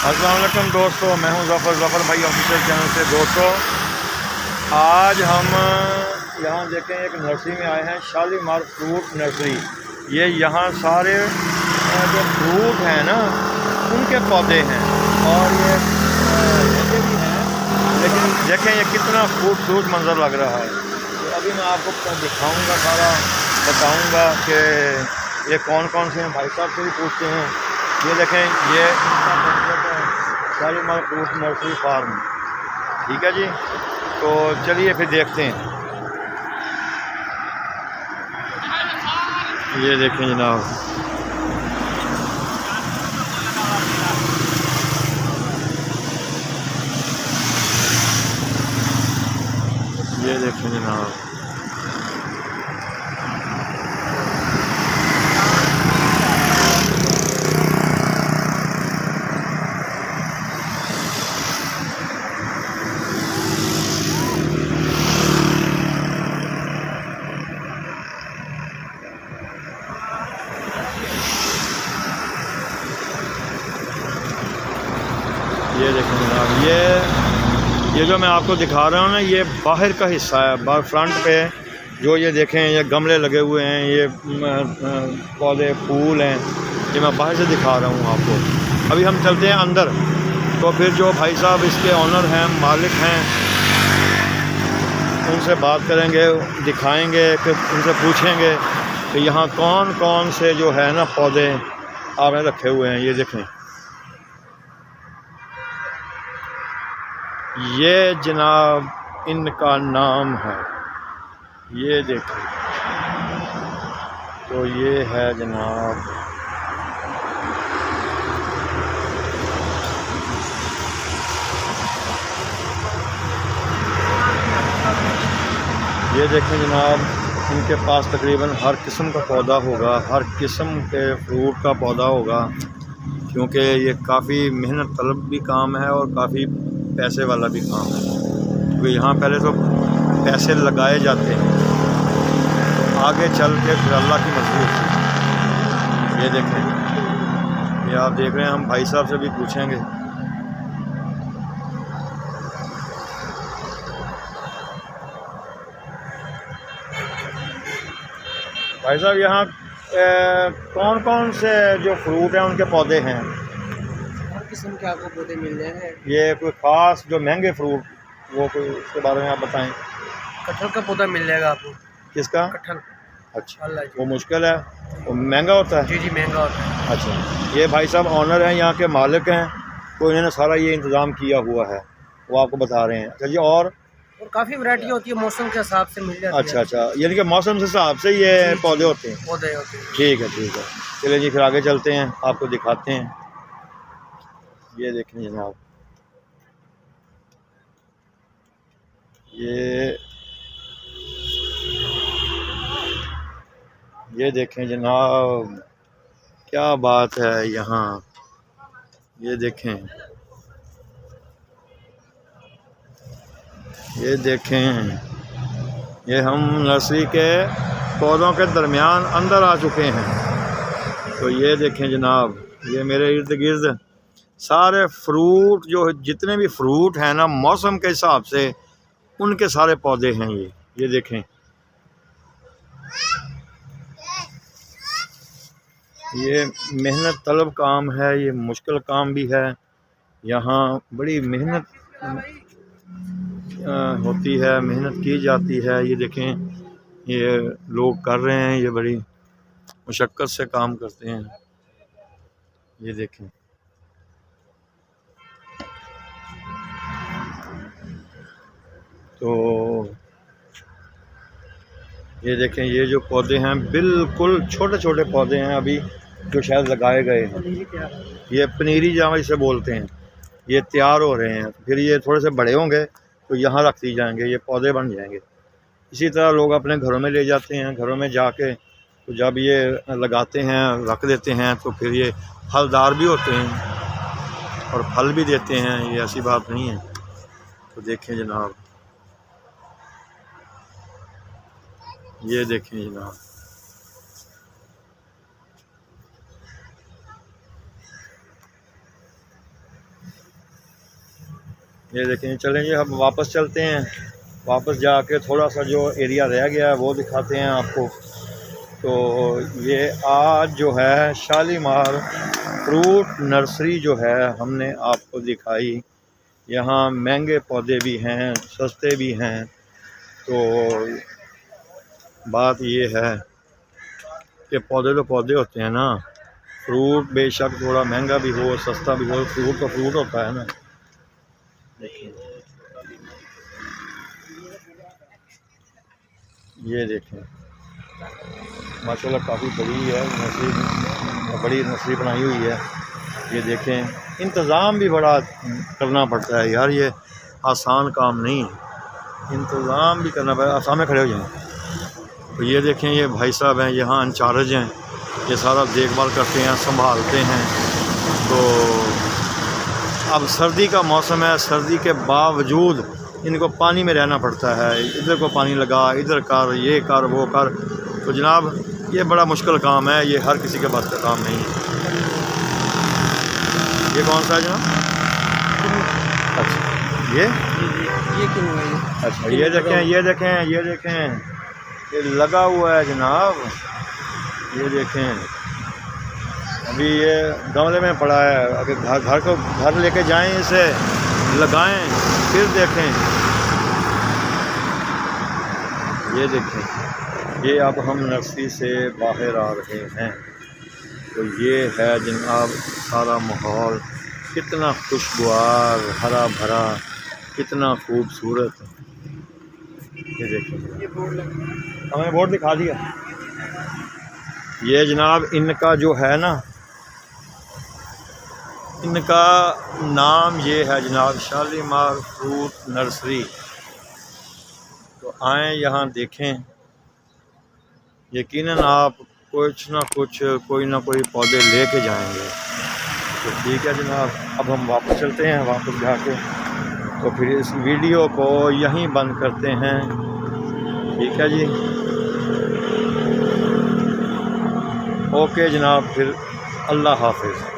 अस्सलाम वालेकुम दोस्तों, मैं हूं ज़फ़र भाई ऑफिशियल चैनल से। दोस्तों, आज हम यहाँ देखें एक नर्सरी में आए हैं, शालीमार फ्रूट नर्सरी। ये यहाँ सारे जो फ्रूट हैं ना उनके पौधे हैं और ये पौधे भी हैं, लेकिन देखें ये कितना खूबसूरत मंजर लग रहा है। तो अभी मैं आपको दिखाऊंगा, सारा बताऊंगा कि ये कौन कौन से हैं। भाई साहब से भी पूछते हैं। ये देखें, ये शालीमार फ्रूट नर्सरी फार्म, ठीक है जी। तो चलिए फिर देखते हैं। ये देखें जनाब, ये देखें जनाब, ये देखें जनाब, ये जो मैं आपको दिखा रहा हूँ ना, ये बाहर का हिस्सा है। बाहर फ्रंट पे जो ये देखें, ये गमले लगे हुए हैं, ये पौधे फूल हैं, ये मैं बाहर से दिखा रहा हूँ आपको। अभी हम चलते हैं अंदर, तो फिर जो भाई साहब इसके ऑनर हैं, मालिक हैं, उनसे बात करेंगे, दिखाएंगे, फिर उनसे पूछेंगे कि यहाँ कौन कौन से जो है ना पौधे आपने रखे हुए हैं। ये देखें, ये जनाब इनका नाम है, ये देखें। तो ये है जनाब, ये देखें जनाब, इनके पास तकरीबन हर किस्म का पौधा होगा, हर किस्म के फ्रूट का पौधा होगा, क्योंकि ये काफ़ी मेहनत तलब भी काम है और काफ़ी पैसे वाला भी काम है। क्योंकि यहाँ पहले तो पैसे लगाए जाते हैं, तो आगे चल के फिर अल्लाह की मर्ज़ी होती है। ये देखें, ये आप देख रहे हैं, हम भाई साहब से भी पूछेंगे। भाई साहब, यहाँ कौन कौन से जो फ्रूट हैं उनके पौधे हैं? हर किस्म के आपको पौधे मिल जाएंगे। ये कोई ख़ास जो महंगे फ्रूट, वो कोई उसके बारे में आप बताएं। कटहल का पौधा मिल जाएगा आपको। किसका? कटहल। अच्छा, अल्लाह जी। वो मुश्किल है, वो महंगा होता है। जी जी, महंगा होता है। अच्छा, ये भाई साहब ऑनर हैं, यहाँ के मालिक हैं, तो इन्होंने सारा ये इंतज़ाम किया हुआ है, वो आपको बता रहे हैं। अच्छा जी, और काफ़ी वैरायटी होती है, मौसम के हिसाब से मिल जाती है। अच्छा अच्छा, यानी कि मौसम से हिसाब से ये पौधे होते हैं। पौधे होते हैं। ठीक है ठीक है, चलिए जी, फिर आगे चलते हैं, आपको दिखाते हैं। ये देखें जनाब, ये देखें जनाब, क्या बात है यहाँ। ये देखें, ये देखें, ये हम नर्सरी के पौधों के दरमियान अंदर आ चुके हैं। तो ये देखें जनाब, ये मेरे इर्द गिर्द सारे फ्रूट, जो जितने भी फ्रूट हैं ना मौसम के हिसाब से, उनके सारे पौधे हैं। ये देखें, ये मेहनत तलब काम है, ये मुश्किल काम भी है। यहाँ बड़ी मेहनत होती है, मेहनत की जाती है। ये देखें, ये लोग कर रहे हैं, ये बड़ी मुशक्क़त से काम करते हैं। ये देखें, तो ये देखें, ये जो पौधे हैं बिल्कुल छोटे छोटे पौधे हैं अभी, जो शायद लगाए गए हैं। ये पनीरी जामा इसे बोलते हैं। ये तैयार हो रहे हैं, फिर ये थोड़े से बड़े होंगे तो यहाँ रख दी जाएंगे, ये पौधे बन जाएंगे। इसी तरह लोग अपने घरों में ले जाते हैं, घरों में जाके तो जब ये लगाते हैं, रख देते हैं, तो फिर ये फलदार भी होते हैं और फल भी देते हैं, ये ऐसी बात नहीं है। तो देखें जनाब, ये देखें जनाब, ये देखें, चलें जी हम वापस चलते हैं। वापस जाके थोड़ा सा जो एरिया रह गया है वो दिखाते हैं आपको। तो ये आज जो है शालीमार फ्रूट नर्सरी जो है हमने आपको दिखाई। यहाँ महंगे पौधे भी हैं, सस्ते भी हैं। तो बात ये है कि पौधे तो पौधे होते हैं ना, फ्रूट बेशक थोड़ा महंगा भी हो, सस्ता भी हो, फ्रूट तो फ्रूट होता है ना। ये देखें माशाल्लाह काफ़ी बड़ी है नर्सरी, बड़ी नर्सरी बनाई हुई है। ये देखें इंतज़ाम भी बड़ा करना पड़ता है यार, ये आसान काम नहीं है, इंतज़ाम भी करना पड़ता है। सामने खड़े हो जाएं। तो ये देखें ये भाई साहब हैं, यहाँ इंचार्ज हैं, ये सारा देखभाल करते हैं, संभालते हैं। तो अब सर्दी का मौसम है, सर्दी के बावजूद इनको पानी में रहना पड़ता है। इधर को पानी लगा, इधर कर, ये कर, वो कर। तो जनाब ये बड़ा मुश्किल काम है, ये हर किसी के पास का काम नहीं है। ये कौन सा है जनाब? अच्छा ये क्यों है? अच्छा ये देखें, ये देखें, ये देखें, ये लगा हुआ है जनाब। ये देखें अभी ये गमले में पड़ा है। अगर घर लेके जाएं, इसे लगाएं, फिर देखें। ये देखें, ये अब हम नर्सरी से बाहर आ रहे हैं। तो ये है जनाब सारा माहौल, कितना खुशगवार, हरा भरा, कितना खूबसूरत। ये देखें, हमें बोर्ड दिखा दिया। ये जनाब इनका जो है ना, इनका नाम ये है जनाब शालीमार फ्रूट नर्सरी। तो आएँ यहाँ देखें, यकीनन आप कुछ ना कुछ, कोई ना कोई पौधे लेके जाएंगे। तो ठीक है जनाब, अब हम वापस चलते हैं। वापस जाके तो फिर इस वीडियो को यहीं बंद करते हैं। ठीक है जी, ओके जनाब, फिर अल्लाह हाफिज़।